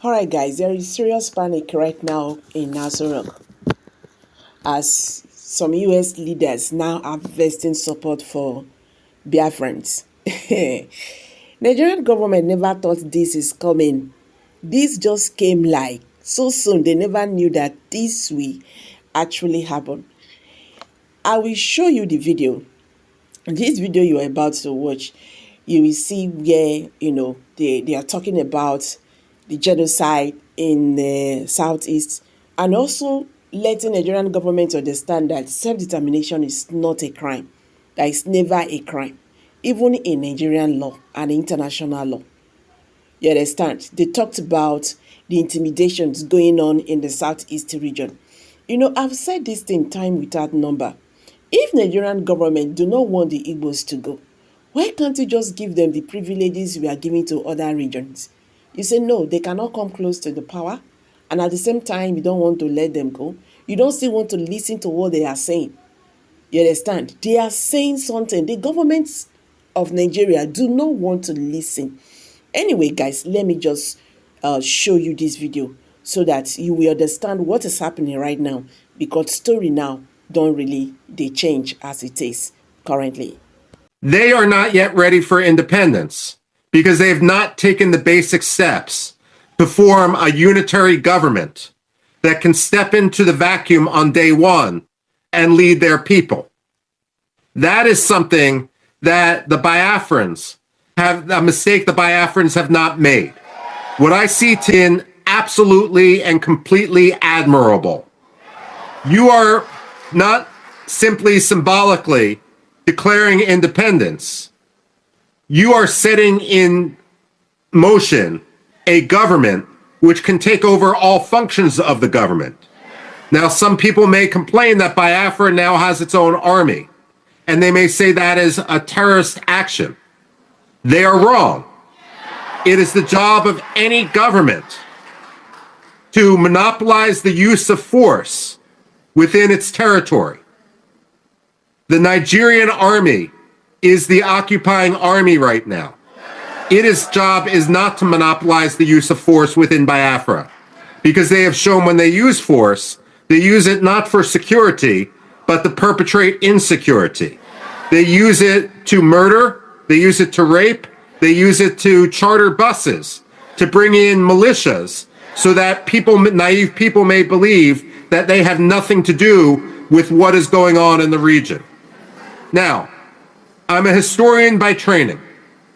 All right, guys, there is serious panic right now in ASOROCK as some US leaders now are vesting support for Biafrans. Nigerian government never thought this is coming. This just came like so soon. They never knew that this will actually happen. I will show you the video. This video you are about to watch, you will see where they are talking about the genocide in the southeast, and also letting the Nigerian government understand that self-determination is not a crime. That is never a crime, even in Nigerian law and international law. You understand? They talked about the intimidations going on in the southeast region. I've said this thing time without number. If Nigerian government do not want the Igbos to go, why can't you just give them the privileges we are giving to other regions? You say no, they cannot come close to the power, and at the same time, you don't want to let them go. You don't still want to listen to what they are saying. You understand? They are saying something. The governments of Nigeria do not want to listen. Anyway, guys, let me just show you this video so that you will understand what is happening right now, because story now don't really they change as it is currently. They are not yet ready for independence because they have not taken the basic steps to form a unitary government that can step into the vacuum on day one and lead their people. That is something that the Biafrans have, a mistake the Biafrans have not made. What I see in absolutely and completely admirable. You are not simply symbolically declaring independence. You are setting in motion a government which can take over all functions of the government. Now, some people may complain that Biafra now has its own army, and they may say that is a terrorist action. They are wrong. It is the job of any government to monopolize the use of force within its territory. The Nigerian army is the occupying army right now. Its job is not to monopolize the use of force within Biafra, because they have shown when they use force, they use it not for security, but to perpetrate insecurity. They use it to murder, they use it to rape, they use it to charter buses, to bring in militias, so that naive people may believe that they have nothing to do with what is going on in the region. Now, I'm a historian by training,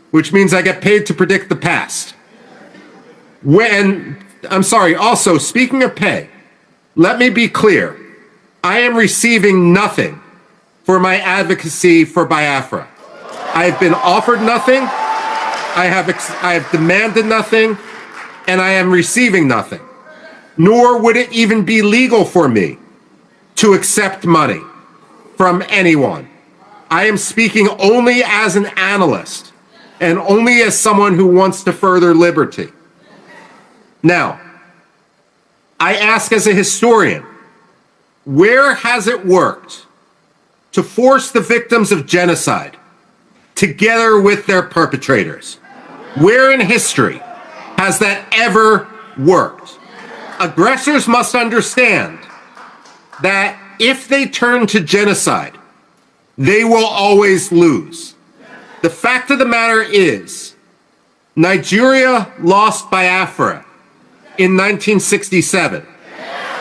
which means I get paid to predict the past. Also, speaking of pay, let me be clear. I am receiving nothing for my advocacy for Biafra. I have been offered nothing, I have demanded nothing, and I am receiving nothing. Nor would it even be legal for me to accept money from anyone. I am speaking only as an analyst and only as someone who wants to further liberty. Now, I ask as a historian, where has it worked to force the victims of genocide together with their perpetrators? Where in history has that ever worked? Aggressors must understand that if they turn to genocide, they will always lose. The fact of the matter is, Nigeria lost Biafra in 1967.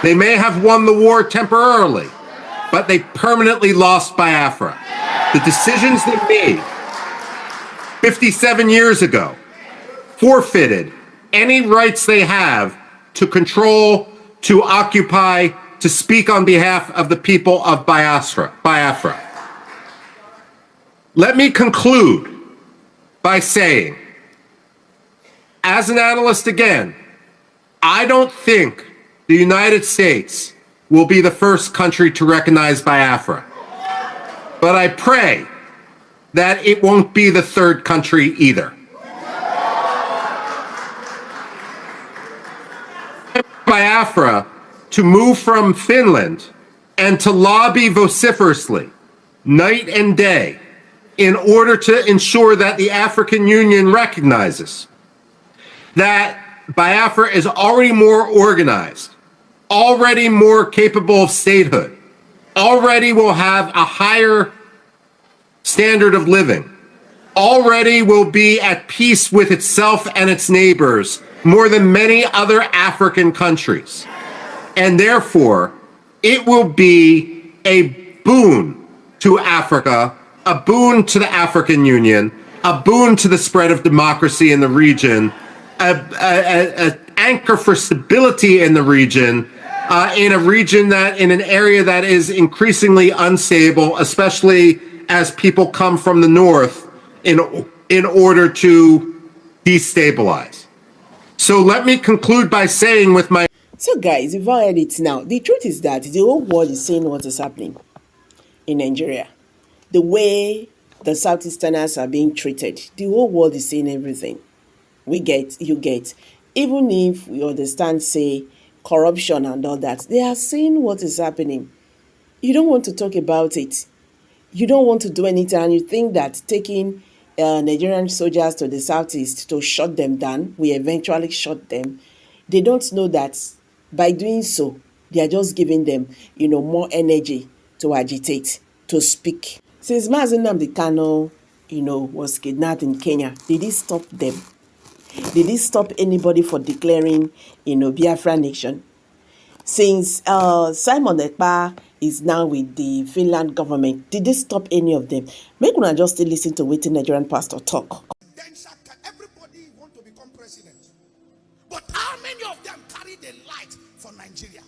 They may have won the war temporarily, but they permanently lost Biafra. The decisions they made 57 years ago forfeited any rights they have to control, to occupy, to speak on behalf of the people of Biafra. Let me conclude by saying, as an analyst again, I don't think the United States will be the first country to recognize Biafra. But I pray that it won't be the third country either. Biafra to move from Finland and to lobby vociferously, night and day, in order to ensure that the African Union recognizes that Biafra is already more organized, already more capable of statehood, already will have a higher standard of living, already will be at peace with itself and its neighbors more than many other African countries. And therefore, it will be a boon to Africa, a boon to the African Union, a boon to the spread of democracy in the region, an anchor for stability in the region, in an area that is increasingly unstable, especially as people come from the north in order to destabilize. So let me conclude by saying with my... So guys, you've heard it now. The truth is that the whole world is seeing what is happening in Nigeria. The way the Southeasterners are being treated. The whole world is seeing everything. You get. Even if we understand, say, corruption and all that, they are seeing what is happening. You don't want to talk about it. You don't want to do anything, and you think that taking Nigerian soldiers to the southeast to shut them down will eventually shut them. They don't know that by doing so, they are just giving them, more energy to agitate, to speak. Since Nnamdi Kanu, was kidnapped in Kenya, did it stop them? Did it stop anybody from declaring, Biafra nation? Since Simon Ekpa is now with the Finland government, did they stop any of them? Make una just still listen to wetin Nigerian pastor talk. Then can everybody want to become president? But how many of them carry the light for Nigeria?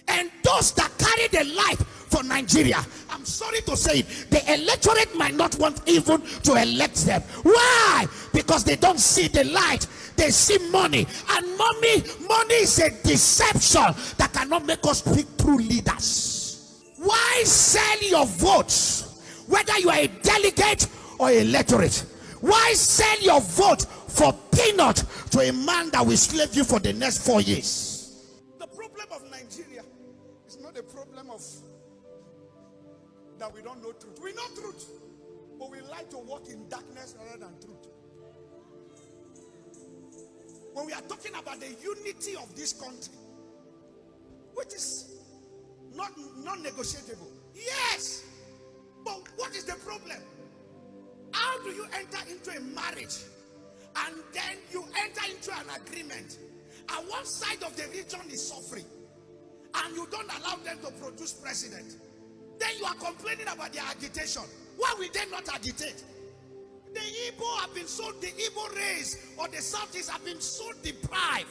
And those that carry the light for Nigeria, I'm sorry to say it, the electorate might not want even to elect them. Why? Because they don't see the light. They see money, and money is a deception that cannot make us pick true leaders. Why sell your votes, whether you are a delegate or a electorate? Why sell your vote for peanut to a man that will slave you for the next 4 years? The problem of Nigeria is not a problem of that we don't know truth. We know truth, but we like to walk in darkness rather than truth. When we are talking about the unity of this country, which is not non-negotiable, yes, but what is the problem? How do you enter into a marriage and then you enter into an agreement and one side of the region is suffering and you don't allow them to produce president? Then you are complaining about their agitation. Why will they not agitate? The Igbo have been so, the Igbo race or the Southeast have been so deprived.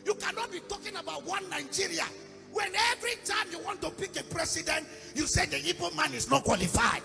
You cannot be talking about one Nigeria when every time you want to pick a president, you say the Igbo man is not qualified.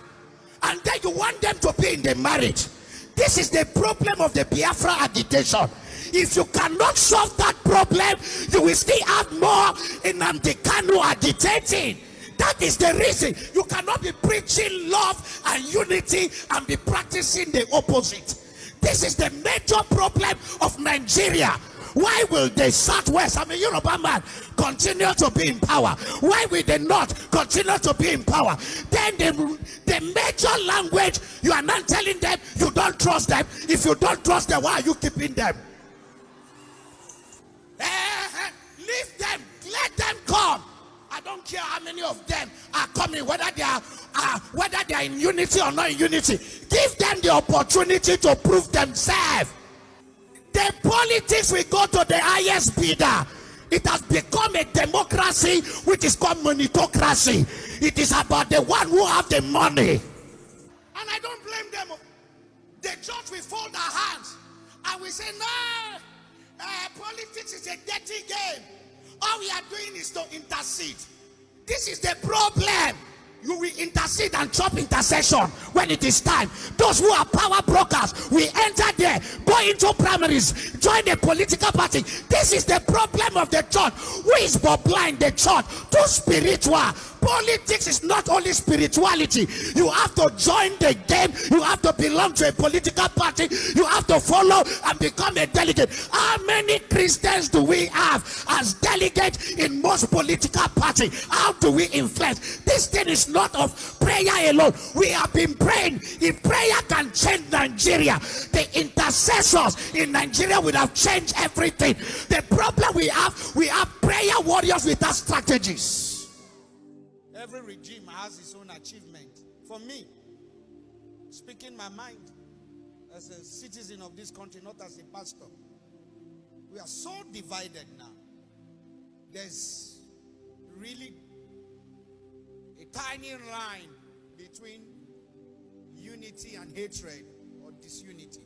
And then you want them to be in the marriage. This is the problem of the Biafra agitation. If you cannot solve that problem, you will still have more in Nnamdi Kanu agitating. That is the reason you cannot be preaching love and unity and be practicing the opposite. This is the major problem of Nigeria. Why will the Southwest, Yoruba man, continue to be in power? Why will the North continue to be in power? Then the major language, you are not telling them you don't trust them. If you don't trust them, why are you keeping them? Leave them, let them come. I don't care how many of them are coming, whether they are in unity or not in unity. Give them the opportunity to prove themselves. The politics will go to the highest bidder. It has become a democracy which is called meritocracy. It is about the one who have the money. And I don't blame them. The church will fold our hands and we say, no, politics is a dirty game. All we are doing is to intercede. This is the problem. You will intercede and chop intercession when it is time. Those who are power brokers, we enter there, go into primaries, join the political party. This is the problem of the church. Who is for blind? The church. Too spiritual, Politics is not only spirituality. You have to join the game. You have to belong to a political party. You have to follow and become a delegate. How many Christians do we have as delegates in most political parties? How do we influence? This thing is not of prayer alone. We have been praying. If prayer can change Nigeria, the intercessors in Nigeria would have changed everything. The problem we have prayer warriors without strategies. Every regime has its own achievement. For me, speaking my mind as a citizen of this country, not as a pastor, we are so divided now. There's really a tiny line between unity and hatred or disunity.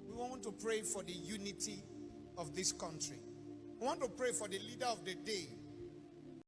We want to pray for the unity of this country. We want to pray for the leader of the day